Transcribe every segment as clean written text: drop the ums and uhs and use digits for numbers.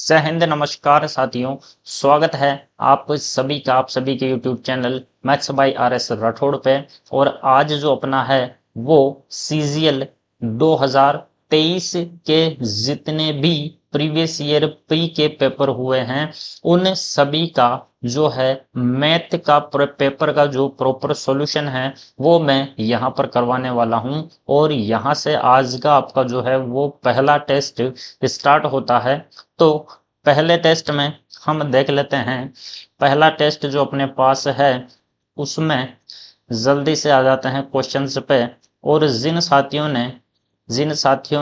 जय हिंद, नमस्कार साथियों। स्वागत है आप सभी का आप सभी के YouTube channel maths by RS Rathore पे। और आज जो अपना है वो CGL 2023 के जितने भी प्रीवियस ईयर प्री के पेपर हुए हैं उन सभी का जो है मैथ का पेपर का जो प्रॉपर सॉल्यूशन है वो मैं यहाँ पर करवाने वाला हूँ। और यहाँ से आज का आपका जो है वो पहला टेस्ट स्टार्ट होता है। तो पहले टेस्ट में हम देख लेते हैं। पहला टेस्ट जो अपने पास है उसमें जल्दी से आ जाते हैं क्वेश्चंस पे। और जिन साथियों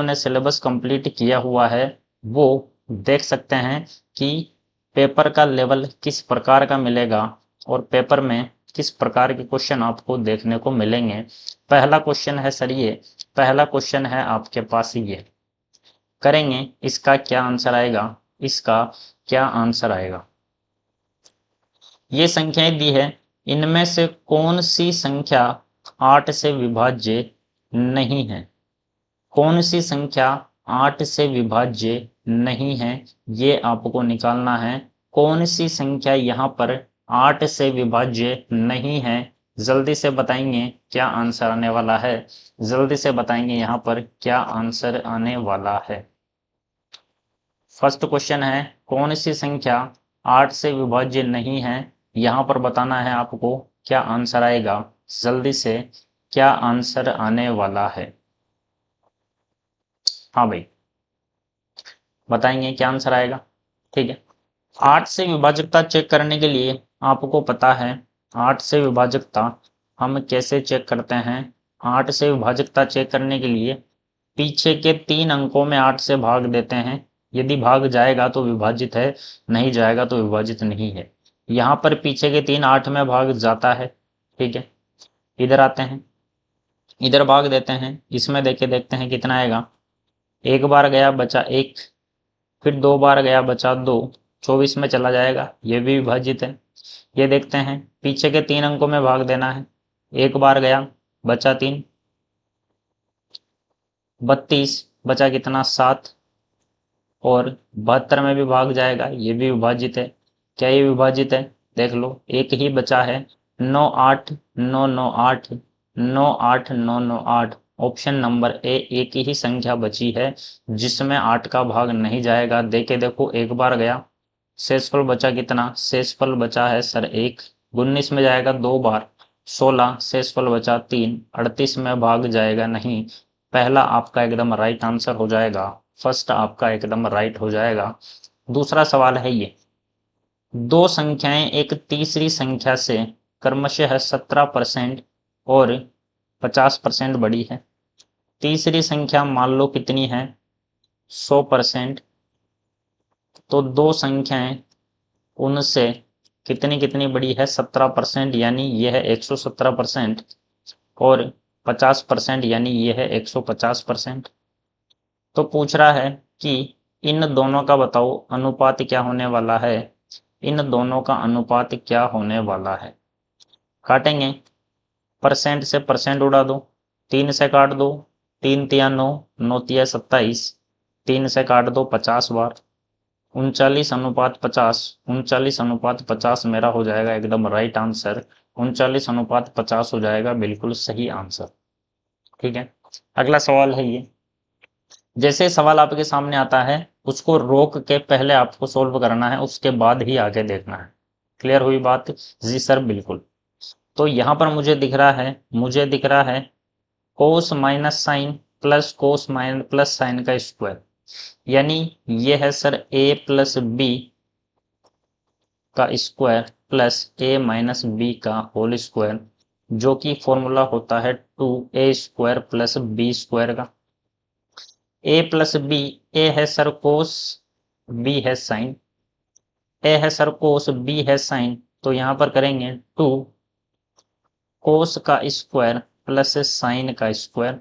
ने सिलेबस कंप्लीट किया हुआ है वो देख सकते हैं कि पेपर का लेवल किस प्रकार का मिलेगा और पेपर में किस प्रकार के क्वेश्चन आपको देखने को मिलेंगे। पहला क्वेश्चन है सर ये पहला क्वेश्चन है आपके पास ये करेंगे, इसका क्या आंसर आएगा। इसका क्या आंसर आएगा। ये संख्याएं दी है, इनमें से कौन सी संख्या 8 से विभाज्य नहीं है। कौन सी संख्या 8 से विभाज्य नहीं है, ये आपको निकालना है। कौन सी संख्या यहाँ पर 8 से विभाज्य नहीं है, जल्दी से बताएंगे क्या आंसर आने वाला है। जल्दी से बताएंगे यहाँ पर क्या आंसर आने वाला है। फर्स्ट क्वेश्चन है कौन सी संख्या 8 से विभाज्य नहीं है, यहां पर बताना है आपको क्या आंसर आएगा। जल्दी से क्या आंसर आने वाला है। हाँ भाई, बताएंगे क्या आंसर आएगा। ठीक है, 8 से विभाजकता चेक करने के लिए आपको पता है 8 से विभाजकता हम कैसे चेक करते हैं। 8 से विभाजकता चेक करने के लिए पीछे के 3 अंकों में 8 से भाग देते हैं। यदि भाग जाएगा तो विभाजित है, नहीं जाएगा तो विभाजित नहीं है। यहाँ पर पीछे के 3 8 में भाग जाता है। ठीक है, इधर आते हैं, इधर भाग देते हैं। इसमें देखते हैं कितना आएगा। एक बार गया बचा 1, फिर 2 बार गया बचा 2, 24 में चला जाएगा, ये भी विभाजित है। ये देखते हैं पीछे के 3 अंकों में भाग देना है। एक बार गया बचा 3, 32 बचा कितना 7, और 72 में भी भाग जाएगा, ये भी विभाजित है। क्या ये विभाजित है, देख लो। एक ही बचा है 9 8 9 9 8 9 8 9 9 8। ऑप्शन नंबर ए एक ही संख्या बची है जिसमें 8 का भाग नहीं जाएगा। देखे देखो, एक बार गया, शेषफल बचा कितना, शेषफल बचा है सर 1, 19 में जाएगा 2 बार, 16, शेषफल बचा 3, 38 में भाग जाएगा नहीं। पहला आपका एकदम राइट आंसर हो जाएगा। फर्स्ट आपका एकदम राइट हो जाएगा। दूसरा सवाल है ये, दो संख्याएं एक तीसरी संख्या से क्रमशः 17% और 50% बड़ी है। तीसरी संख्या मान लो कितनी है, 100%। तो दो संख्याएं उनसे कितनी कितनी बड़ी है, 17%, यानी यह है 117%, और 50% यानी यह है 150%। तो पूछ रहा है कि इन दोनों का बताओ अनुपात क्या होने वाला है। इन दोनों का अनुपात क्या होने वाला है। काटेंगे, परसेंट से परसेंट उड़ा दो, 3 से काट दो, 3 तिया 9, 9 तिया 27, 3 से काट दो 50 बार, 39:50, 39:50 मेरा हो जाएगा एकदम राइट आंसर। 39:50 हो जाएगा बिल्कुल सही आंसर। ठीक है, अगला सवाल है ये। जैसे सवाल आपके सामने आता है उसको रोक के पहले आपको सोल्व करना है, उसके बाद ही आगे देखना है। क्लियर हुई बात। जी सर बिल्कुल। तो यहाँ पर मुझे दिख रहा है cos minus sine plus cos minus plus sine का स्क्वायर, यानी ये है सर a प्लस बी का square plus a minus B का होल स्क्वायर, जो कि फॉर्मूला होता है 2a square plus B square का। a प्लस बी, ए है सर कोस, बी है साइन। ए है सर कोस, बी है साइन, तो यहाँ पर करेंगे 2 कोस का स्क्वायर प्लस साइन का स्क्वायर,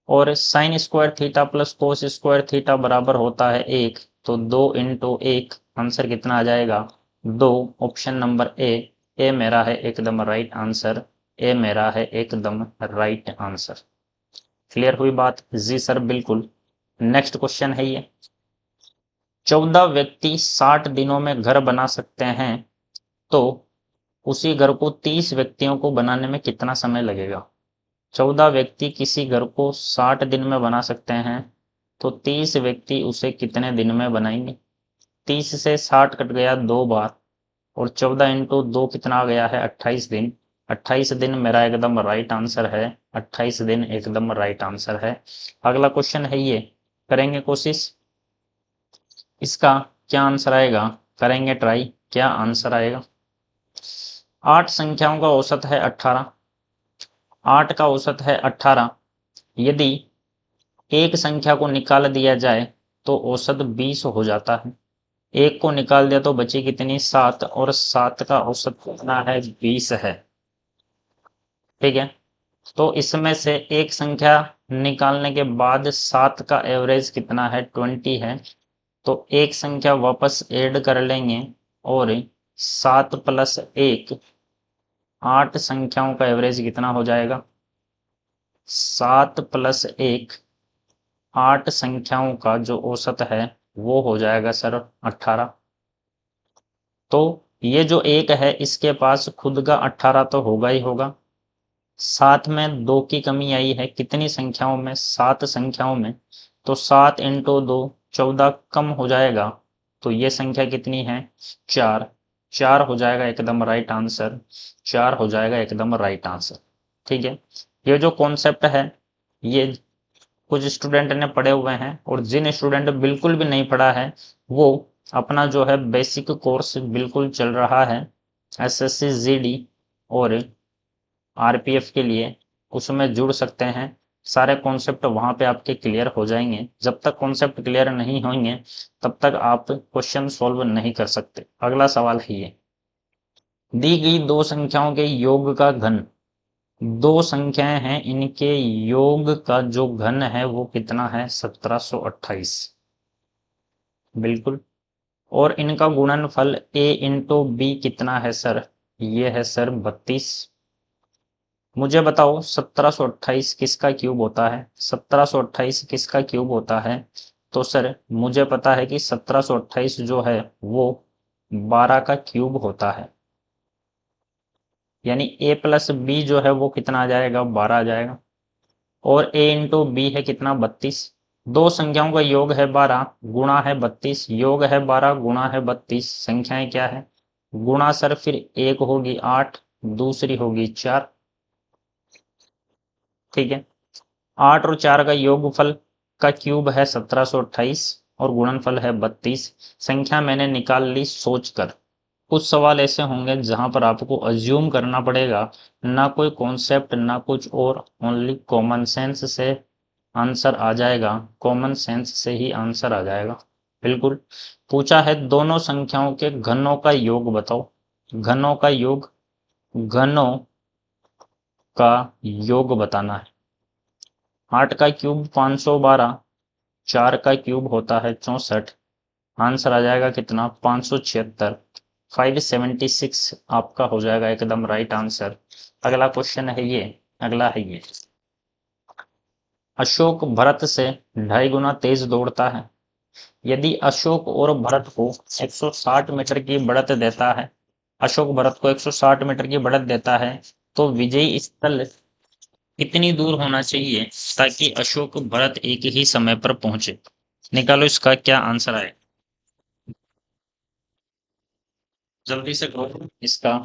और sine square theta plus cos square theta बराबर होता है 1, तो 2 इंटू 1, आंसर कितना आ जाएगा 2। ऑप्शन नंबर ए मेरा है एकदम राइट आंसर। ए मेरा है एकदम राइट आंसर। क्लियर हुई बात। जी सर बिल्कुल। नेक्स्ट क्वेश्चन है ये, 14 व्यक्ति 60 दिनों में घर बना सकते हैं, तो उसी घर को 30 व्यक्तियों को बनाने में कितना समय लगेगा? 14 व्यक्ति किसी घर को 60 दिन में बना सकते हैं, तो 30 व्यक्ति उसे कितने दिन में बनाएंगे? 30 से 60 कट गया 2 बार, और 14 इंटू 2 कितना आ गया है? 28 दिन। 28 दिन मेरा एकदम राइट आंसर है। 28 दिन एकदम राइट आंसर है। अगला क्वेश्चन है ये, करेंगे कोशिश। इसका क्या आंसर आएगा? करेंगे ट्राई, क्या आंसर आएगा? 8 संख्याओं का औसत है 18। 8 का औसत है 18। यदि एक संख्या को निकाल दिया जाए तो औसत 20 हो जाता है। एक को निकाल दिया तो बची कितनी? 7, और 7 का औसत कितना है? 20 है। ठीक है, तो इसमें से एक संख्या निकालने के बाद 7 का एवरेज कितना है? 20 है। तो एक संख्या वापस ऐड कर लेंगे, और 7 प्लस 1, 8 संख्याओं का एवरेज कितना हो जाएगा? 7 प्लस 1, 8 संख्याओं का जो औसत है वो हो जाएगा सर 18। तो ये जो एक है इसके पास खुद का 18 तो होगा ही होगा। साथ में 2 की कमी आई है, कितनी संख्याओं में? 7 संख्याओं में। तो 7 इंटू 2 14 कम हो जाएगा, तो ये संख्या कितनी है? 4। 4 हो जाएगा एकदम राइट आंसर। 4 हो जाएगा एकदम राइट आंसर। ठीक है, ये जो कॉन्सेप्ट है ये कुछ स्टूडेंट ने पढ़े हुए हैं, और जिन स्टूडेंट बिल्कुल भी नहीं पढ़ा है वो अपना जो है बेसिक कोर्स बिल्कुल चल रहा है एसएससी जीडी और आरपीएफ के लिए, उसमें जुड़ सकते हैं। सारे कॉन्सेप्ट वहां पे आपके क्लियर हो जाएंगे। जब तक कॉन्सेप्ट क्लियर नहीं होंगे तब तक आप क्वेश्चन सॉल्व नहीं कर सकते। अगला सवाल है ये, दी गई दो संख्याओं के योग का घन। दो संख्याएं हैं, इनके योग का जो घन है वो कितना है? 1728। बिल्कुल। और इनका गुणनफल a इंटू बी कितना है सर? ये है सर 32। मुझे बताओ 1728 किसका क्यूब होता है? 1728 किसका क्यूब होता है? तो सर मुझे पता है कि 1728 जो है वो 12 का क्यूब होता है। यानी a प्लस बी जो है वो कितना आ जाएगा? 12 आ जाएगा। और a इंटू बी है कितना? 32। दो संख्याओं का योग है 12 गुणा है 32, योग है 12 गुणा है 32। संख्याएं क्या है? गुणा सर फिर एक होगी 8, दूसरी होगी 4। ठीक है, 8 और 4 का योगफल का क्यूब है 1728 और गुणनफल है 32। संख्या मैंने निकाल ली सोचकर। कुछ सवाल ऐसे होंगे जहां पर आपको अज्यूम करना पड़ेगा, ना कोई कॉन्सेप्ट ना कुछ और, ओनली कॉमन सेंस से आंसर आ जाएगा। कॉमन सेंस से ही आंसर आ जाएगा। बिल्कुल। पूछा है दोनों संख्याओं के घनों का योग बताओ। घनों का योग, घनों का योग बताना है। 8 का क्यूब 512, 4 का क्यूब होता है 64। आंसर आ जाएगा कितना? 576। 576 आपका हो जाएगा एकदम राइट आंसर। अगला क्वेश्चन है ये, अगला है ये, अशोक भरत से 2.5 गुना तेज दौड़ता है। यदि अशोक और भरत को 160 मीटर की बढ़त देता है, अशोक भरत को 160 मीटर की बढ़त देता है, तो विजयी स्थल कितनी दूर होना चाहिए ताकि अशोक भरत एक ही समय पर पहुंचे? निकालो इसका क्या आंसर आए। जल्दी से करो, इसका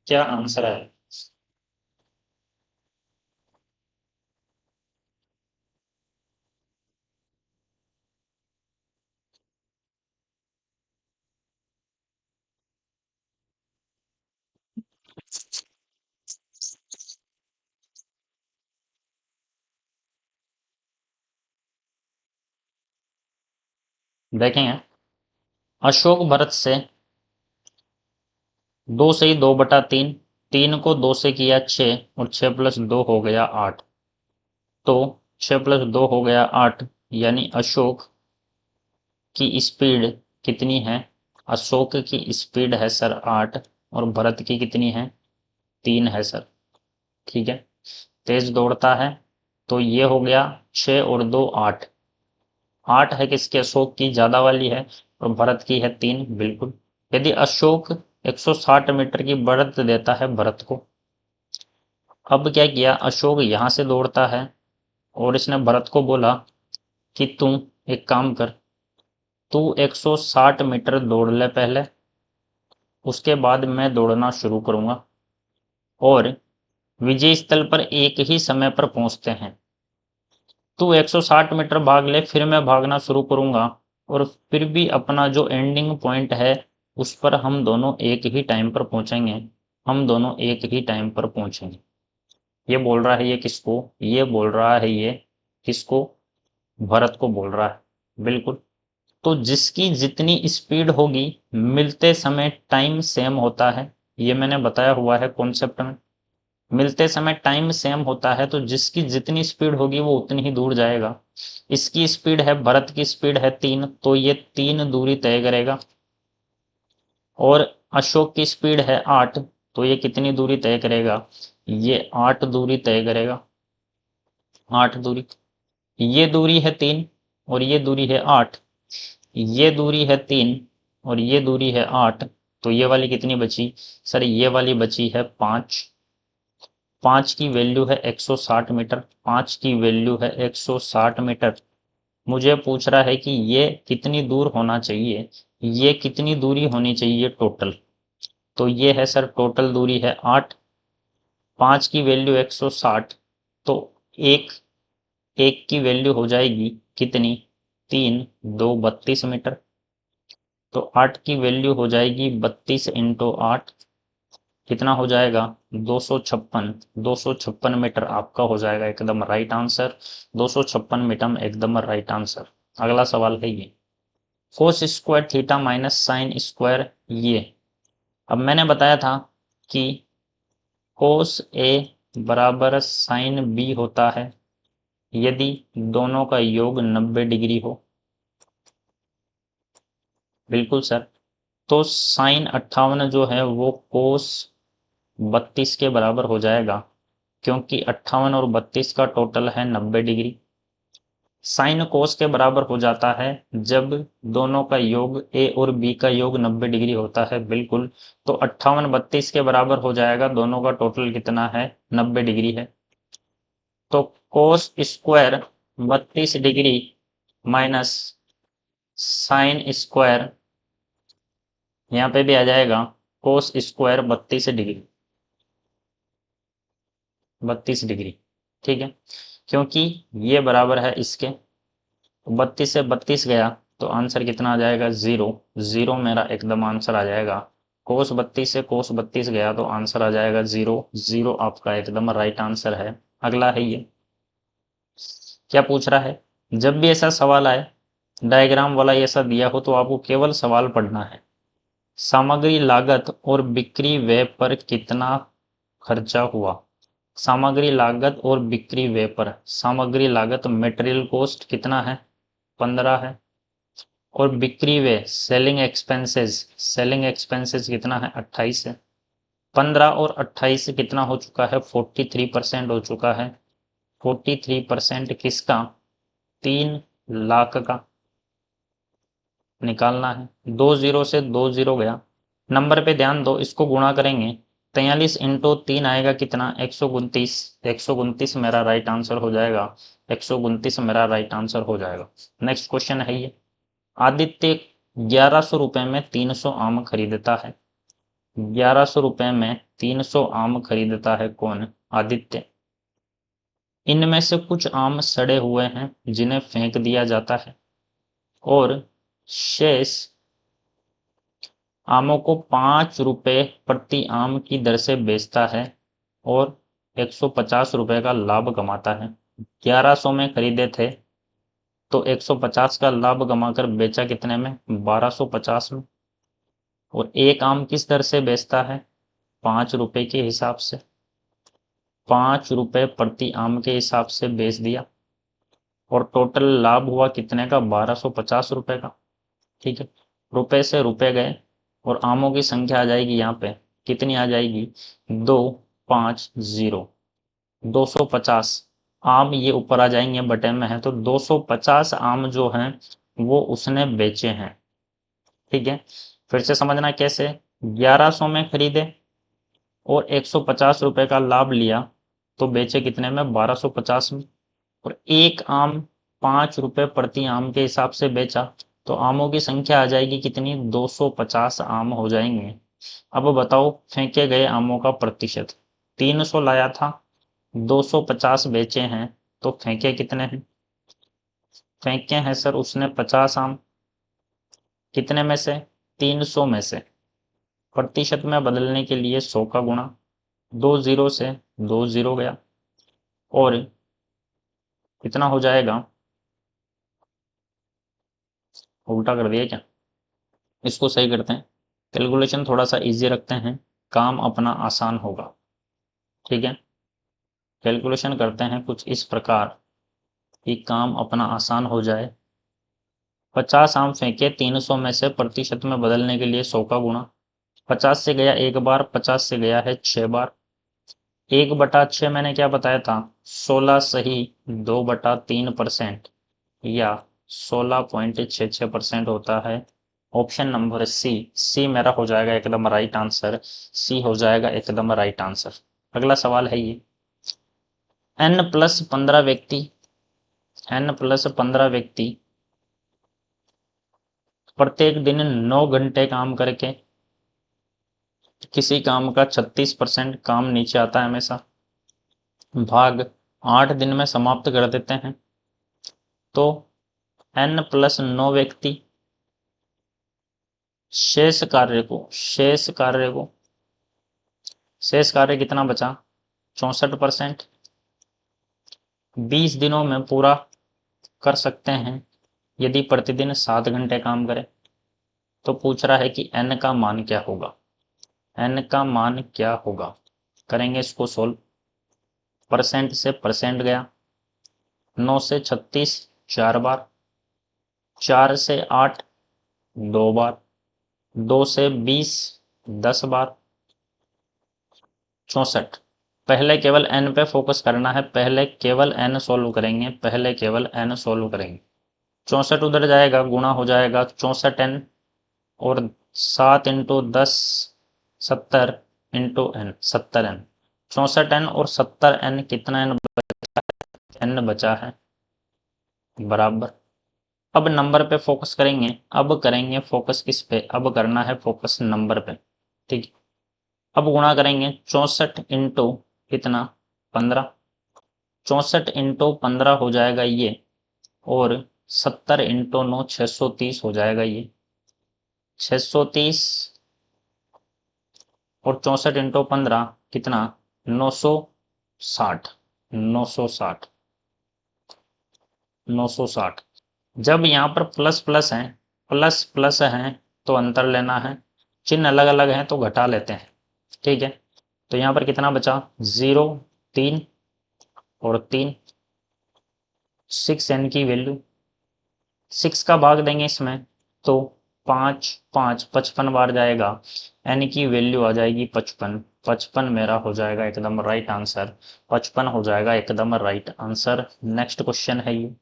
क्या आंसर आए। देखेंगे, अशोक भरत से 2 से ही 2/3, 3 को 2 से किया 6, और 6 प्लस 2 हो गया 8। तो 6 प्लस 2 हो गया 8, यानी अशोक की स्पीड कितनी है? अशोक की स्पीड है सर 8, और भरत की कितनी है? 3 है सर। ठीक है, तेज दौड़ता है, तो ये हो गया 6 और 2 8। 8 है किसके? अशोक की, ज्यादा वाली है। और भरत की है 3, बिल्कुल। यदि अशोक 160 मीटर की बढ़त देता है भरत को, अब क्या किया, अशोक यहां से दौड़ता है और इसने भरत को बोला कि तू एक काम कर, तू 160 मीटर दौड़ ले पहले, उसके बाद मैं दौड़ना शुरू करूंगा और विजय स्थल पर एक ही समय पर पहुंचते हैं। तू 160 मीटर भाग ले, फिर मैं भागना शुरू करूंगा और फिर भी अपना जो एंडिंग पॉइंट है उस पर हम दोनों एक ही टाइम पर पहुंचेंगे, हम दोनों एक ही टाइम पर पहुंचेंगे। ये बोल रहा है ये किसको, ये बोल रहा है ये किसको, भरत को बोल रहा है, बिल्कुल। तो जिसकी जितनी स्पीड होगी, मिलते समय टाइम सेम होता है, ये मैंने बताया हुआ है कॉन्सेप्ट में। मिलते समय टाइम सेम होता है तो जिसकी जितनी स्पीड होगी वो उतनी ही दूर जाएगा। इसकी स्पीड है, भरत की स्पीड है 3, तो ये 3 दूरी तय करेगा। और अशोक की स्पीड है 8, तो ये कितनी दूरी तय करेगा, ये 8 दूरी तय करेगा, 8 दूरी। ये दूरी है 3 और ये दूरी है 8, ये दूरी है 3 और ये दूरी है 8, तो ये वाली कितनी बची सर, ये वाली बची है 5। 5 की वैल्यू है 160 मीटर, 5 की वैल्यू है 160 मीटर। मुझे पूछ रहा है कि ये कितनी दूर होना चाहिए, ये कितनी दूरी होनी चाहिए टोटल, तो ये है सर टोटल दूरी है 8, 5 की वैल्यू 160, तो एक एक की वैल्यू हो जाएगी कितनी, 3 2 32 मीटर, तो 8 की वैल्यू हो जाएगी 32 इंटू 8, कितना हो जाएगा 256, 256 मीटर आपका हो जाएगा एकदम राइट आंसर, 256 मीटर एकदम राइट आंसर। अगला सवाल है ये, cos square theta minus sine square ये। अब मैंने बताया था कि कोस ए बराबर साइन बी होता है यदि दोनों का योग 90 डिग्री हो, बिल्कुल सर। तो साइन 58 जो है वो कोस 32 के बराबर हो जाएगा, क्योंकि 58 और 32 का टोटल है 90 डिग्री। साइन कोस के बराबर हो जाता है जब दोनों का योग ए और बी का योग 90 डिग्री होता है, बिल्कुल। तो 58 32 के बराबर हो जाएगा, दोनों का टोटल कितना है 90 डिग्री है। तो cos square 32 degree minus sine square, यहाँ पे भी आ जाएगा कोस स्क्वायर 32 डिग्री, 32 डिग्री, ठीक है। क्योंकि ये बराबर है इसके, 32 से 32 गया तो आंसर कितना आ जाएगा 0, 0 मेरा एकदम आंसर आ जाएगा। कोस 32 से कोस 32 गया तो आंसर आ जाएगा 0, 0 आपका एकदम राइट आंसर है। अगला है ये, क्या पूछ रहा है, जब भी ऐसा सवाल आए डायग्राम वाला ऐसा दिया हो तो आपको केवल सवाल पढ़ना है। सामग्री लागत और बिक्री व्यय पर कितना खर्चा हुआ, सामग्री लागत और बिक्री व्यय पर, सामग्री लागत मटेरियल कॉस्ट कितना है 15 है, और बिक्री व्यय सेलिंग एक्सपेंसेस, सेलिंग एक्सपेंसेस कितना है 28 है। 15 और 28 कितना हो चुका है 43% हो चुका है, 43% किसका, 3 लाख का निकालना है। 2 जीरो से 2 जीरो गया, नंबर पे ध्यान दो, इसको गुणा करेंगे 43 इंटू 3 आएगा कितना 129, 129 मेरा राइट आंसर हो जाएगा, 129 मेरा राइट आंसर हो जाएगा। नेक्स्ट क्वेश्चन है ये, आदित्य 1100 रुपए में 300 आम खरीदता है, 1100 रुपए में 300 आम खरीदता है कौन, आदित्य। इनमें से कुछ आम सड़े हुए हैं जिन्हें फेंक दिया जाता है और शेष आमों को 5 रुपए प्रति आम की दर से बेचता है और 150 रुपए का लाभ कमाता है। 1100 में खरीदे थे तो 150 का लाभ कमाकर बेचा कितने में 1250 में, और एक आम किस दर से बेचता है 5 रुपए के हिसाब से, 5 रुपए प्रति आम के हिसाब से बेच दिया और टोटल लाभ हुआ कितने का 1250 रुपए का, ठीक है। रुपए से रुपए गए और आमों की संख्या आ जाएगी यहाँ पे कितनी आ जाएगी 250, 250 आम ये ऊपर आ जाएंगे बटे में है, तो 250 आम जो हैं वो उसने बेचे हैं, ठीक है, फिर से समझना कैसे। 1100 में खरीदे और 150 रुपए का लाभ लिया तो बेचे कितने में, 1250 में। और एक आम 5 रुपए प्रति आम के हिसाब से बेचा तो आमों की संख्या आ जाएगी कितनी, 250 आम हो जाएंगे। अब बताओ फेंके गए आमों का प्रतिशत। 300 लाया था, 250 बेचे हैं, तो फेंके कितने हैं, फेंके हैं सर उसने 50 आम, कितने में से, 300 में से। प्रतिशत में बदलने के लिए 100 का गुणा, 2 जीरो से 2 जीरो गया, और कितना हो जाएगा, उल्टा कर दिया क्या, इसको सही करते हैं, कैलकुलेशन थोड़ा सा इजी रखते हैं, काम अपना आसान होगा। ठीक है, कैलकुलेशन करते हैं कुछ इस प्रकार कि काम अपना आसान हो जाए। 50 आम फेंके, 300 में से प्रतिशत में बदलने के लिए 100 का गुणा। 50 से गया एक बार, 50 से गया है 6 बार। 1/6 मैंने क्या बताया था, 16 सही 2/3% या 16.66% होता है। ऑप्शन नंबर सी, सी मेरा हो जाएगा एकदम राइट आंसर, सी हो जाएगा एकदम राइट आंसर। अगला सवाल है ये, n+15 व्यक्ति, n+15 व्यक्ति प्रत्येक दिन 9 घंटे काम करके किसी काम का 36% काम नीचे आता है हमेशा, भाग 8 दिन में समाप्त कर देते हैं, तो n+9 व्यक्ति शेष कार्य कितना बचा, 64%, 20 दिनों में पूरा कर सकते हैं यदि प्रतिदिन 7 घंटे काम करें। तो पूछ रहा है कि n का मान क्या होगा, n का मान क्या होगा। करेंगे इसको सोल्व, परसेंट से परसेंट गया, 9 से 36 4 बार, 4 से 8 2 बार, 2 से 20 10 बार, 64। पहले केवल n पे फोकस करना है, पहले केवल n सोल्व करेंगे, पहले केवल n सोल्व करेंगे। 64 उधर जाएगा, गुणा हो जाएगा 64n, और 7 into 10 70 into n 70n, 64n और 70n, कितना n बचा है, बराबर। अब नंबर पे फोकस करेंगे, अब करेंगे फोकस किस पे, अब करना है फोकस नंबर पे। ठीक, अब गुणा करेंगे 64 इंटू कितना, 15, 64 इंटू 15 हो जाएगा ये, और 70 इंटू 9 630 हो जाएगा ये, 630 और 64 इंटू 15 कितना, 960, 960, 960। जब यहाँ पर प्लस प्लस है, प्लस प्लस है तो अंतर लेना है, चिन्ह अलग अलग हैं तो घटा लेते हैं। ठीक है, तो यहाँ पर कितना बचा, 0 3 और 3, 6n की वैल्यू, 6 का भाग देंगे इसमें तो 5 5 55 बार जाएगा, n की वैल्यू आ जाएगी 55, 55 मेरा हो जाएगा एकदम राइट आंसर, 55 हो जाएगा एकदम राइट आंसर। नेक्स्ट क्वेश्चन है ये,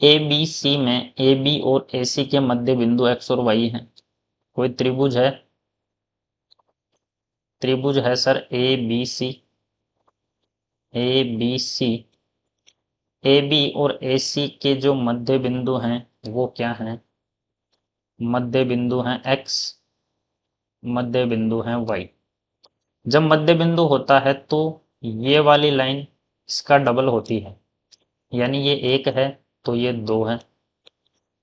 ए बी सी में ए बी और ए सी के मध्य बिंदु x और y है। कोई त्रिभुज है, त्रिभुज है sir A B C, A B C, A B और ए सी के जो मध्य बिंदु हैं वो क्या हैं, मध्य बिंदु हैं x, मध्य बिंदु हैं y। जब मध्य बिंदु होता है तो ये वाली लाइन इसका डबल होती है, यानी ये 1 है तो ये 2 है।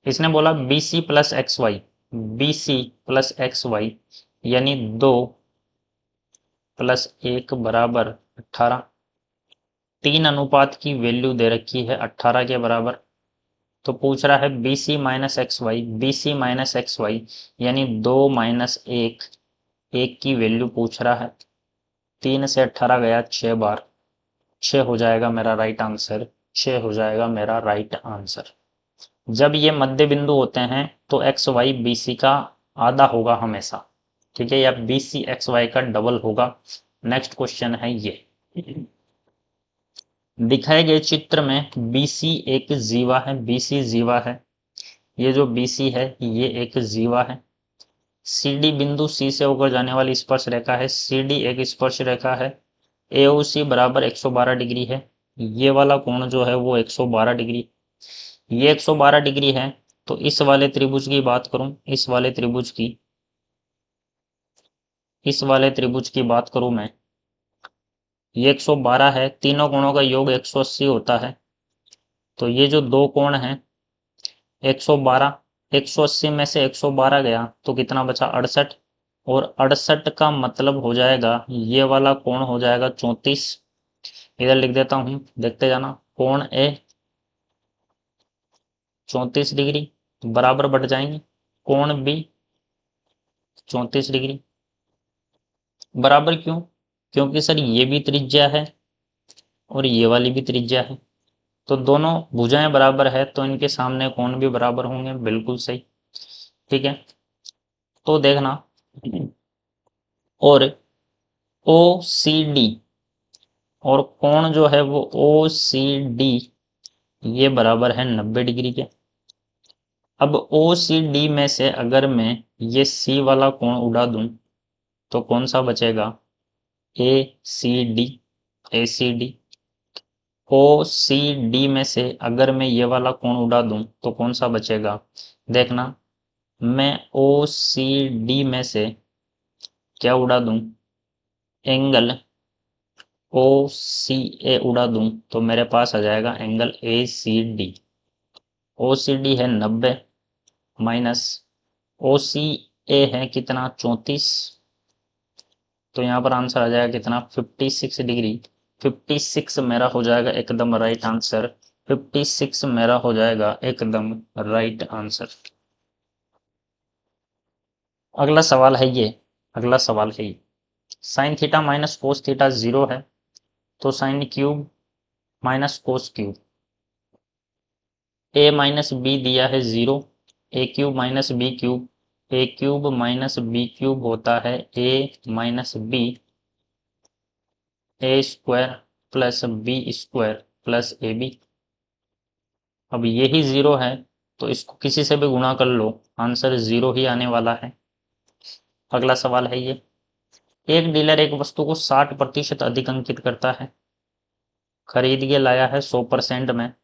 इसने बोला बी सी प्लस एक्स वाई, बी सी प्लस एक्स वाई यानी 2 प्लस 1 बराबर 18। 3 अनुपात की वैल्यू दे रखी है 18 के बराबर। तो पूछ रहा है B C minus X Y, B C minus X Y यानी 2 माइनस 1, 1 की वैल्यू पूछ रहा है। 3 से 18 गया 6 बार, 6 हो जाएगा मेरा राइट आंसर, 6 हो जाएगा मेरा राइट आंसर। जब ये मध्य बिंदु होते हैं तो एक्स वाई बी सी का आधा होगा हमेशा, ठीक है, या बी सी एक्स वाई का डबल होगा। नेक्स्ट क्वेश्चन है ये, दिखाए गए चित्र में बी सी एक जीवा है, बी सी जीवा है, ये जो BC है ये एक जीवा है। CD बिंदु C से होकर जाने वाली स्पर्श रेखा है। CD एक स्पर्श रेखा है। AOC बराबर 112 डिग्री है। ये वाला कोण जो है वो 112 डिग्री, ये 112 डिग्री है। तो इस वाले त्रिभुज की बात करूं, इस वाले त्रिभुज की बात करूं मैं, ये 112 है। तीनों कोणों का योग 180 होता है। तो ये जो दो कोण हैं 112, 180 में से 112 गया तो कितना बचा 68, और 68 का मतलब हो जाएगा ये वाला कोण हो जाएगा 34। इधर लिख देता हूं, देखते जाना। कोण ए 34 डिग्री बराबर बढ़ जाएंगे कोण बी 34 डिग्री बराबर। क्यों? क्योंकि सर ये भी त्रिज्या है और ये वाली भी त्रिज्या है, तो दोनों भुजाएं बराबर है तो इनके सामने कोण भी बराबर होंगे। बिल्कुल सही, ठीक है। तो देखना, और OCD, और कोण जो है वो OCD ये बराबर है 90 डिग्री के। अब OCD में से अगर मैं ये C वाला कोण उड़ा दूं तो कौन सा बचेगा? ACD, ACD। OCD में से अगर मैं ये वाला कोण उड़ा दूं तो कौन सा बचेगा? देखना, मैं OCD में से क्या उड़ा दूं? एंगल OCA उड़ा दूं तो मेरे पास आ जाएगा एंगल ACD। OCD है 90 माइनस OCA है कितना 34, तो यहाँ पर आंसर आ जाएगा कितना 56 डिग्री। 56 मेरा हो जाएगा एकदम राइट आंसर। 56 मेरा हो जाएगा एकदम राइट आंसर। अगला सवाल है ये, अगला सवाल है ये, sine theta minus cos theta 0 है, तो sine cube minus cos cube, A minus B दिया है 0, A cube minus B cube, A cube minus B cube होता है A minus B, A square plus B square plus AB। अब यही 0 है तो इसको किसी से भी गुणा कर लो, आंसर 0 ही आने वाला है। अगला सवाल है ये, एक डीलर एक वस्तु को 60% अधिक अंकित करता है, खरीद के लाया है 100% में,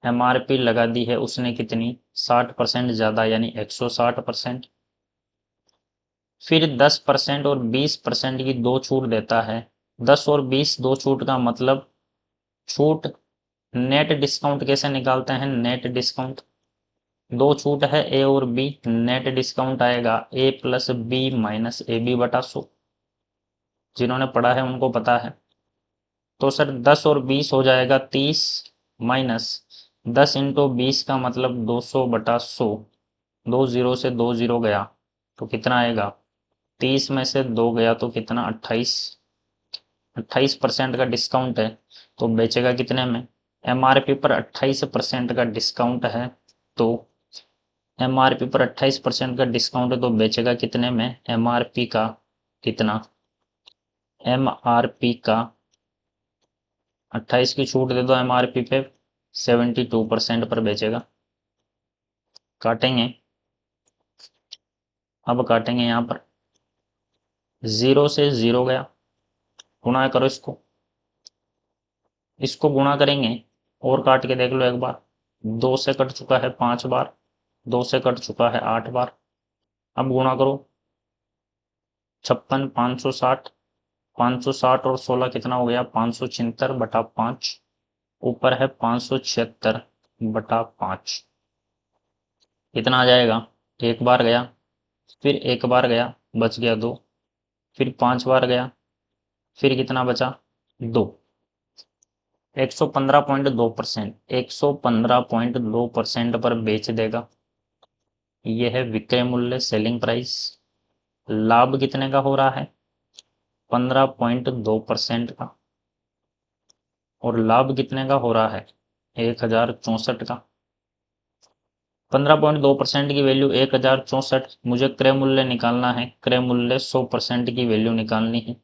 MRP लगा दी है उसने कितनी? 60% ज्यादा यानी 160%। फिर 10% और 20% की दो छूट देता है। 10 और 20 दो छूट का मतलब छूट, नेट डिस्काउंट कैसे निकालते हैं? नेट डिस्काउंट, दो छूट है A और B, नेट डिस्काउंट आएगा A plus B minus AB बटा 100। जिन्होंने पढ़ा है उनको पता है। तो सर 10 और 20 हो जाएगा 30, माइनस 10 इंटू 20 का मतलब 200 बटा 100। 2 जीरो से 2 जीरो गया तो कितना आएगा? 30 में से 2 गया तो कितना? 28। 28% का डिस्काउंट है तो बेचेगा कितने में? MRP पर 28% का डिस्काउंट है तो MRP पर 28% का डिस्काउंट है तो बेचेगा कितने में? MRP का कितना? MRP का 28 की छूट दे दो MRP पे, 72% पर बेचेगा। काटेंगे, अब काटेंगे यहाँ पर 0 से 0 गया, गुणा करो इसको, इसको गुणा करेंगे और काट के देख लो एक बार। 2 से कट चुका है 5 बार, 2 से कट चुका है 8 बार। अब गुणा करो, 56 560, 560 और 16 कितना हो गया? 576 बटा 5, ऊपर है 576 बटा 5। कितना आ जाएगा? एक बार गया, फिर एक बार गया, बच गया 2, फिर 5 बार गया, फिर कितना बचा? 2। 115.2%, 115.2% पर बेच देगा। यह है विक्रय मूल्य, सेलिंग प्राइस। लाभ कितने का हो रहा है? 15.2% का। और लाभ कितने का हो रहा है? 1064 का। 15.2% की वैल्यू 1064, मुझे क्रय मूल्य निकालना है, क्रय मूल्य 100% की वैल्यू निकालनी है।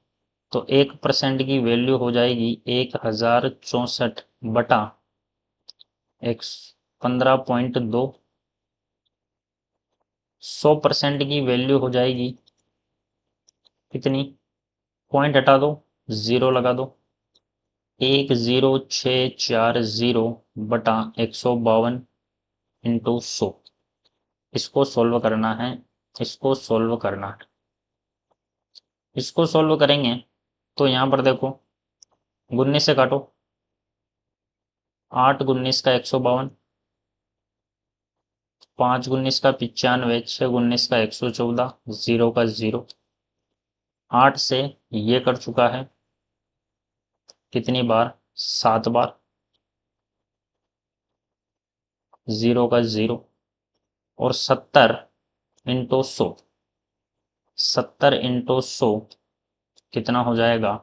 तो 1% की वैल्यू हो जाएगी 1064 बटा 15.2, 100% की वैल्यू हो जाएगी कितनी, पॉइंट हटा दो, 0 लगा दो, 10640 बटा 152 इंटू 100। इसको सोल्व करना है, इसको सोल्व करना है। इसको सोल्व करेंगे तो यहाँ पर देखो, 19 से काटो, 8 19 का 152, 5 19 का 95, 6 19 का 114, 0 का 0। 8 से ये कर चुका है कितनी बार, 7 बार, 0 का 0। और 70 इंटू 100, 70 इंटू 100 कितना हो जाएगा,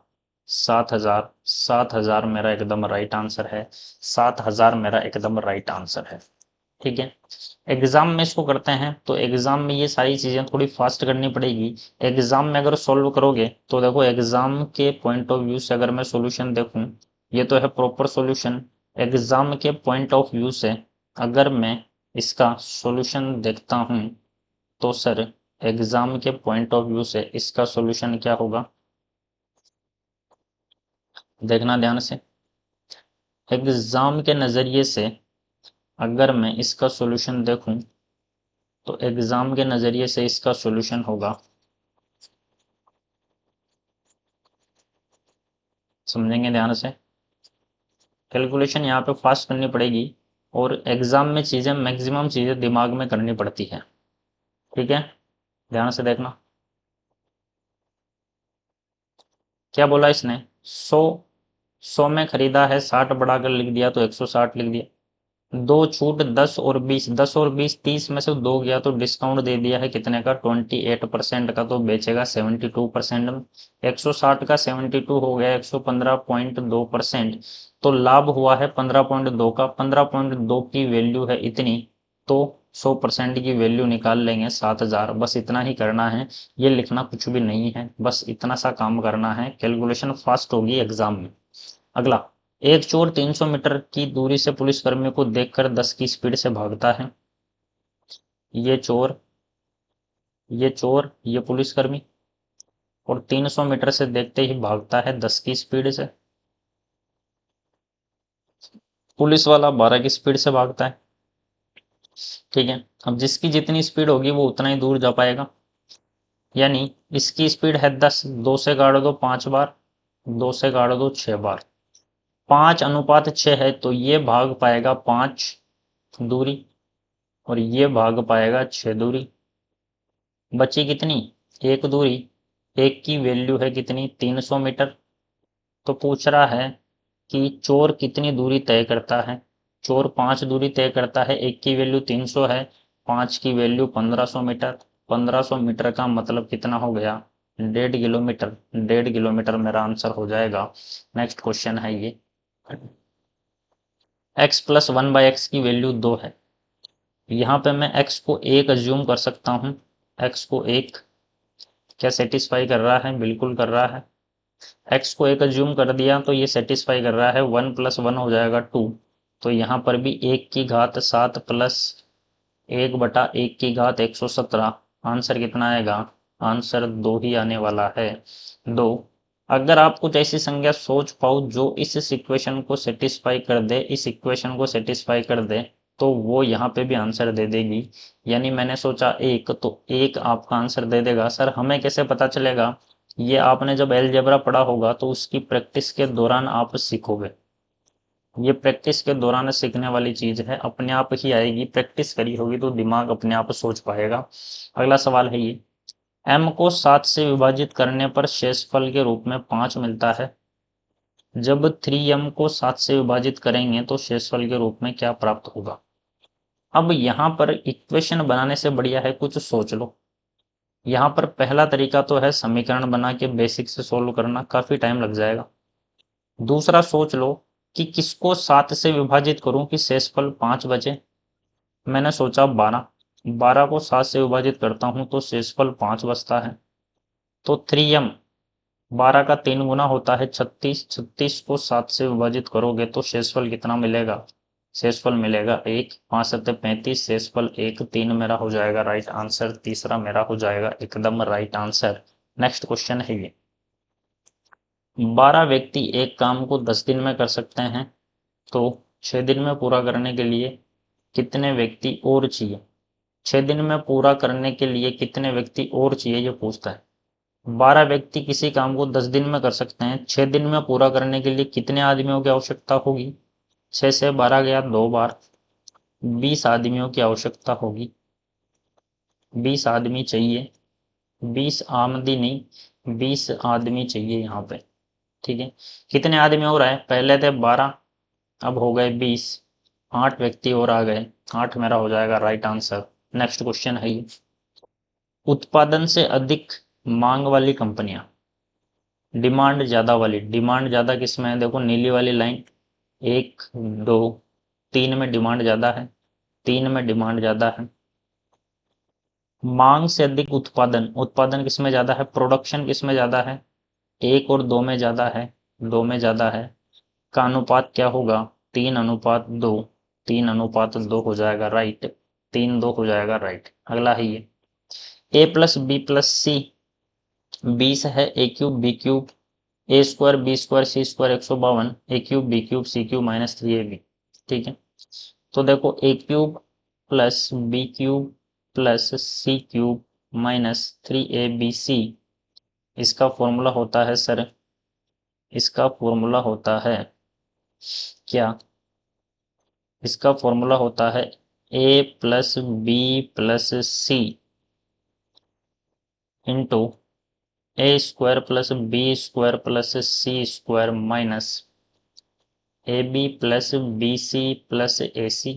7,000। 7,000 मेरा एकदम राइट आंसर है, 7,000 मेरा एकदम राइट आंसर है। ठीक है, एग्जाम में इसको करते हैं तो एग्जाम में ये सारी चीजें थोड़ी फास्ट करनी पड़ेगी। एग्जाम में अगर सॉल्व करोगे तो देखो, एग्जाम के पॉइंट ऑफ व्यू से अगर मैं सॉल्यूशन देखूं, ये तो है प्रॉपर सॉल्यूशन। एग्जाम के पॉइंट ऑफ व्यू से अगर मैं इसका सॉल्यूशन देखता हूं तो सर, एग्जाम के पॉइंट ऑफ व्यू से इसका सॉल्यूशन क्या होगा, देखना ध्यान से। एग्जाम के नजरिए से अगर मैं इसका सॉल्यूशन देखूं तो एग्जाम के नजरिए से इसका सॉल्यूशन होगा, समझेंगे ध्यान से। कैलकुलेशन यहाँ पे फास्ट करनी पड़ेगी और एग्जाम में चीजें, मैक्सिमम चीजें दिमाग में करनी पड़ती है। ठीक है, ध्यान से देखना। क्या बोला इसने, 100, 100 में खरीदा है, 60 बढ़ाकर लिख दिया तो 160 लिख दिया। दो छूट 10 और 20, 10 और 20 30 में से 2 गया तो डिस्काउंट दे दिया है कितने का, 28% का, तो बेचेगा 72% में। 160 का 72 हो गया 115.2%, तो लाभ हुआ है 15.2 का। 15.2 की वैल्यू है इतनी, तो 100% की वैल्यू निकाल लेंगे 7,000। बस इतना ही करना है, ये लिखना कुछ भी नहीं है, बस इतना सा काम करना है, कैलकुलेशन फास्ट होगी एग्जाम में। अगला, एक चोर 300 मीटर की दूरी से पुलिसकर्मी को देखकर 10 की स्पीड से भागता है। ये चोर, ये चोर, ये पुलिसकर्मी, और 300 मीटर से देखते ही भागता है 10 की स्पीड से। पुलिस वाला 12 की स्पीड से भागता है। ठीक है, अब जिसकी जितनी स्पीड होगी वो उतना ही दूर जा पाएगा। यानी इसकी स्पीड है 10, 2 से गाड़ दो 5 बार, 2 से गाड़ दो 6 बार, 5:6 है, तो ये भाग पाएगा 5 दूरी और ये भाग पाएगा 6 दूरी। बची कितनी, एक दूरी। एक की वैल्यू है कितनी, 300 मीटर। तो पूछ रहा है कि चोर कितनी दूरी तय करता है। चोर 5 दूरी तय करता है, एक की वैल्यू 300 है, 5 की वैल्यू 1500 मीटर। 1500 मीटर का मतलब कितना हो गया, 1.5 किलोमीटर। 1.5 किलोमीटर मेरा आंसर हो जाएगा। नेक्स्ट क्वेश्चन है ये, x प्लस 1/x की वैल्यू 2 है। यहाँ पे मैं x को 1 अज्यूम कर सकता हूँ। x को 1 क्या सेटिस्फाई कर रहा है, बिल्कुल कर रहा है। x को 1 अज्यूम कर दिया तो ये सेटिस्फाई कर रहा है। 1 + 1 हो जाएगा 2, तो यहाँ पर भी 1 की घात 7 प्लस 1/1 की घात 117। आंसर कितना आएगा, आंसर 2 ही आने वाला है, 2। अगर आप कुछ ऐसी संख्या सोच पाओ जो इस इक्वेशन को सेटिस्फाई कर दे, इस इक्वेशन को सेटिस्फाई कर दे, तो वो यहाँ पे भी आंसर दे देगी। यानी मैंने सोचा 1, तो 1 आपका आंसर दे देगा। सर हमें कैसे पता चलेगा, ये आपने जब अलजेब्रा पढ़ा होगा तो उसकी प्रैक्टिस के दौरान आप सीखोगे। ये प्रैक्टिस के दौरान सीखने वाली चीज है, अपने आप ही आएगी, प्रैक्टिस करी होगी तो दिमाग अपने आप सोच पाएगा। अगला सवाल है ये, m को 7 से विभाजित करने पर शेषफल के रूप में 5 मिलता है। जब 3m को 7 से विभाजित करेंगे तो शेषफल के रूप में क्या प्राप्त होगा। अब यहाँ पर इक्वेशन बनाने से बढ़िया है कुछ सोच लो। यहाँ पर पहला तरीका तो है समीकरण बना के बेसिक से सोल्व करना, काफी टाइम लग जाएगा। दूसरा सोच लो कि किसको 7 से विभाजित करूं कि शेषफल 5 बचे। मैंने सोचा 12, 12 को 7 से विभाजित करता हूं तो शेषफल 5 बचता है। तो 3m, 12 का 3 गुना होता है 36, 36 को 7 से विभाजित करोगे तो शेषफल कितना मिलेगा, शेषफल मिलेगा 1, 5 7 35, शेषफल 1, 3 मेरा हो जाएगा राइट आंसर, तीसरा मेरा हो जाएगा एकदम राइट आंसर। नेक्स्ट क्वेश्चन है ये, 12 व्यक्ति एक काम को 10 दिन में कर सकते हैं, तो 6 दिन में पूरा करने के लिए कितने व्यक्ति और चाहिए? 6 दिन में पूरा करने के लिए कितने व्यक्ति और चाहिए, ये पूछता है। 12 व्यक्ति किसी काम को 10 दिन में कर सकते हैं, 6 दिन में पूरा करने के लिए कितने आदमियों की आवश्यकता होगी? 6 से 12 गया 2 बार, 20 आदमियों की आवश्यकता होगी, 20 आदमी चाहिए, 20 आमदी नहीं 20 आदमी चाहिए यहाँ पे, ठीक है। कितने आदमी और आए? पहले थे 12, अब हो गए 20, 8 व्यक्ति और आ गए, 8 मेरा हो जाएगा राइट आंसर। नेक्स्ट क्वेश्चन है ये, उत्पादन से अधिक मांग वाली कंपनियां, डिमांड ज्यादा वाली, डिमांड ज्यादा किसमें है? देखो नीली वाली लाइन, 1 2 3 में डिमांड ज्यादा है, 3 में डिमांड ज्यादा है। मांग से अधिक उत्पादन, उत्पादन किसमें ज्यादा है? प्रोडक्शन किसमें ज्यादा है? 1 और 2 में ज्यादा है, 2 में ज्यादा है। का अनुपात क्या होगा? 3:2, 3:2 हो जाएगा राइट, 3:2 हो जाएगा राइट। अगला है ये, a plus b plus c 20 है, a cube b cube a square b square c square 152, a cube b cube c cube minus 3ab, ठीक है। तो देखो a cube plus b cube plus c cube minus 3abc, इसका formula होता है sir, इसका formula होता है क्या? इसका फॉर्मूला होता है a plus b plus c into a square plus B square plus c square minus a b plus b C plus a c,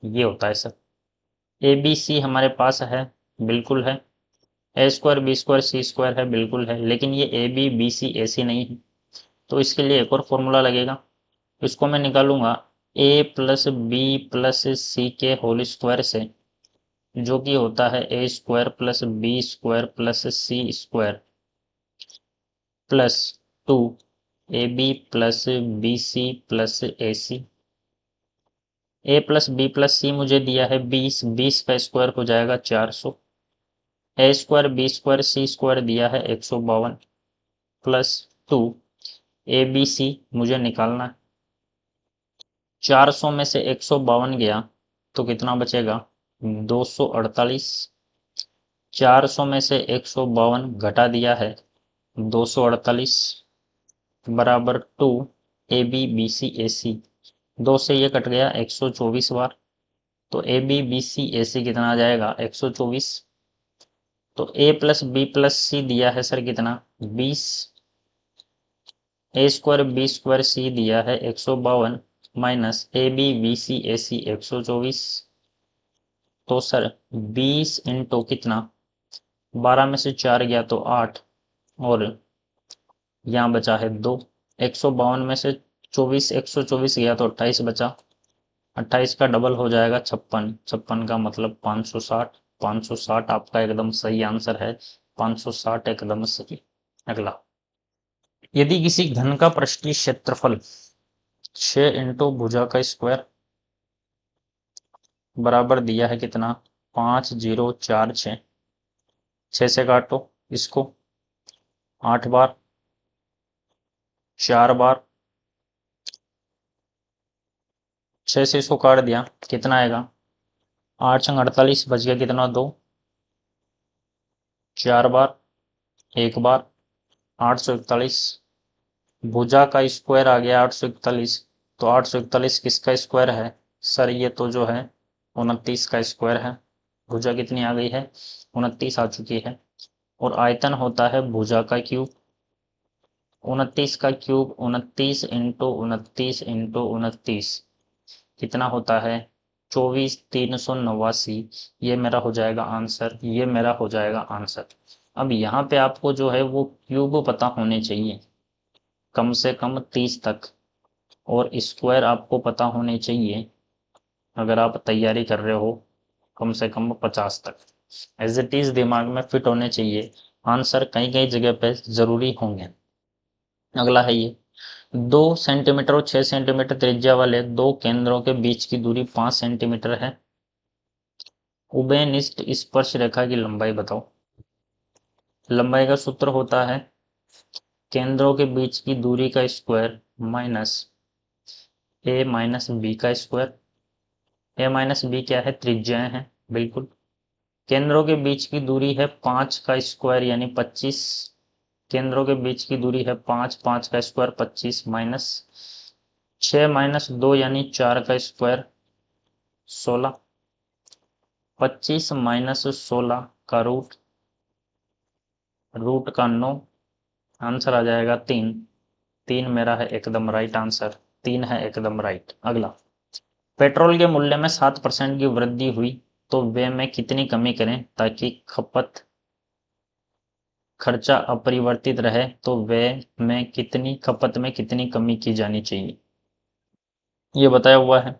ये होता है सर। ए बी सी हमारे पास है, बिल्कुल है। A square b square c square है, बिल्कुल है, लेकिन ये ए बी बी सी ए सी नहीं है, तो इसके लिए एक और फॉर्मूला लगेगा। इसको मैं निकालूंगा a plus b plus c के होल स्क्वायर से, जो कि होता है a square plus B square plus c square plus 2 a b plus b C plus a c. A plus b plus c मुझे दिया है 20, 20 का स्क्वायर हो जाएगा 400, ए square b square c square दिया है 152 प्लस 2 ए बी सी मुझे निकालना है। 400 में से 152 गया तो कितना बचेगा? 248। 400 में से 152 घटा दिया है 248 बराबर 2 a b b C a सी, 2 से ये कट गया 124 बार, तो ए बी बी सी ए सी कितना आ जाएगा? 124। तो a plus b plus c दिया है सर कितना? 20, a square b square c दिया है 152 minus a b b C a c 124, तो सर 20 इंटू कितना? 12 में से 4 गया तो 8, और यहाँ बचा है 2, 152 में से 24 124 गया तो 28 बचा, 28 का डबल हो जाएगा 56, 56 का मतलब 560, 560 आपका एकदम सही आंसर है, 560 एकदम सही। अगला, यदि किसी घन का पृष्ठीय क्षेत्रफल 6 इंटू भुजा का स्क्वायर बराबर दिया है कितना? 5046, 6 से काटो इसको 8 बार, 4 बार, 6 से इसको काट दिया कितना आएगा? 8 छंग 48, बच गया कितना? 2, 4 बार, 1 बार, 841, भुजा का स्क्वायर आ गया 841, तो 841 किसका स्क्वायर है सर? ये तो जो है 29 का स्क्वायर है। भुजा कितनी आ गई है? 29 आ चुकी है। और आयतन होता है भुजा का क्यूब, 29 का क्यूब 29 इंटू 29 इंटू 29 कितना होता है? 24,389, ये मेरा हो जाएगा आंसर, ये मेरा हो जाएगा आंसर। अब यहाँ पे आपको जो है वो क्यूब पता होने चाहिए कम से कम 30 तक, और स्क्वायर आपको पता होने चाहिए अगर आप तैयारी कर रहे हो कम से कम 50 तक, एज इट इज दिमाग में फिट होने चाहिए। आंसर कई कई जगह पे जरूरी होंगे। अगला है ये, 2 सेंटीमीटर और 6 सेंटीमीटर त्रिज्या वाले दो केंद्रों के बीच की दूरी 5 सेंटीमीटर है। उभयनिष्ठ स्पर्श रेखा की लंबाई बताओ। लंबाई का सूत्र होता है केंद्रों के बीच की दूरी का स्क्वायर माइनस ए माइनस बी का स्क्वायर। ए माइनस बी क्या है, त्रिज्याएं हैं, बिल्कुल। केंद्रों के बीच की दूरी है 5 का स्क्वायर यानी 25। केंद्रों के बीच की दूरी है 5, 5 का स्क्वायर 25 माइनस 6 माइनस 2 यानी 4 का स्क्वायर 16। 25 माइनस 16 का रूट, रूट का 9, आंसर आ जाएगा 3। 3 मेरा है एकदम राइट आंसर, 3 है एकदम राइट। अगला, पेट्रोल के मूल्य में 7% की वृद्धि हुई तो व्यय में कितनी कमी करें ताकि खपत खर्चा अपरिवर्तित रहे, तो व्यय में कितनी खपत में कितनी कमी की जानी चाहिए, ये बताया हुआ है।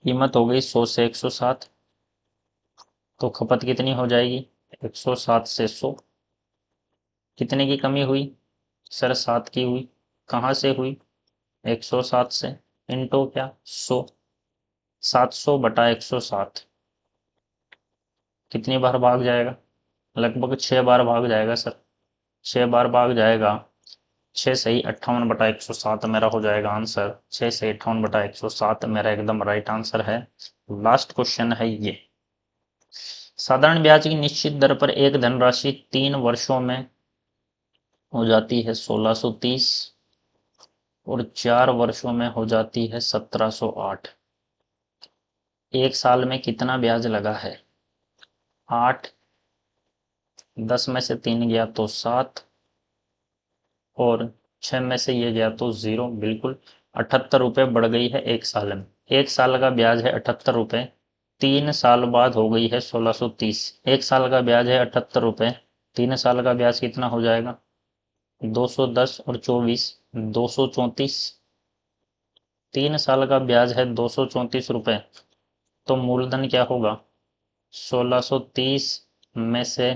कीमत हो गई 100 से 107, तो खपत कितनी हो जाएगी 107 से 100। कितने की कमी हुई सर, 7 की हुई। कहाँ से हुई, 107 से, इंटू क्या 100, 700 बटा 107। कितनी बार भाग जाएगा, लगभग 6 बार भाग जाएगा सर, 6 बार भाग जाएगा। 6 सही 58 बटा 107 मेरा हो जाएगा आंसर। 6 से 58 बटा 107 मेरा एकदम राइट आंसर है। लास्ट क्वेश्चन है ये, साधारण ब्याज की निश्चित दर पर एक धनराशि 3 वर्षों में हो जाती है 1630 और 4 वर्षों में हो जाती है 1708। एक साल में कितना ब्याज लगा है, 8, 10 में से 3 गया तो 7 और 6 में से ये गया तो 0, बिल्कुल 78 रुपये बढ़ गई है एक साल में। एक साल का ब्याज है 78 रुपये, 3 साल बाद हो गई है 1630। एक साल का ब्याज है 78 रुपये, 3 साल का ब्याज कितना हो जाएगा 210 और 24 234। 3 साल का ब्याज है 234 रुपये, तो मूलधन क्या होगा 1630 में से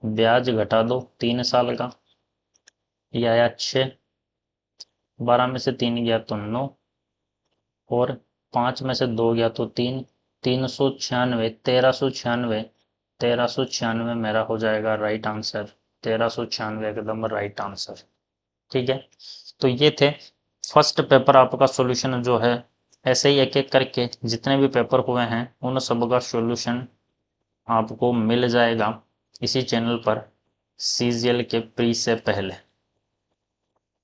ब्याज घटा दो 3 साल का, यह आया 6। 12 में से 3 गया तो 9 और 5 में से 2 गया तो 3, 396, 1396, 1396 मेरा हो जाएगा राइट आंसर। 1396 एकदम राइट आंसर, ठीक है। तो ये थे फर्स्ट पेपर आपका सॉल्यूशन जो है। ऐसे ही एक एक करके जितने भी पेपर हुए हैं उन सब का सॉल्यूशन आपको मिल जाएगा इसी चैनल पर सीजीएल के प्री से पहले।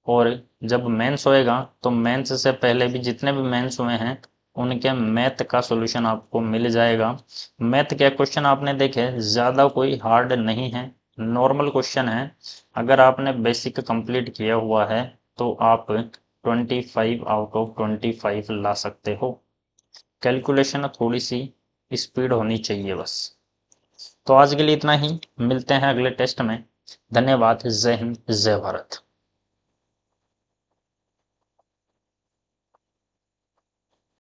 और जब मेंस होएगा तो मेंस से पहले भी जितने भी मेंस हुए हैं उनके मैथ का सॉल्यूशन आपको मिल जाएगा। मैथ के क्वेश्चन आपने देखे, ज़्यादा कोई हार्ड नहीं है, नॉर्मल क्वेश्चन है। अगर आपने बेसिक कंप्लीट किया हुआ है तो आप 25 आउट ऑफ 25 ला सकते हो। कैलकुलेशन थोड़ी सी स्पीड होनी चाहिए बस। तो आज के लिए इतना ही, मिलते हैं अगले टेस्ट में। धन्यवाद, जय हिंद, जय भारत।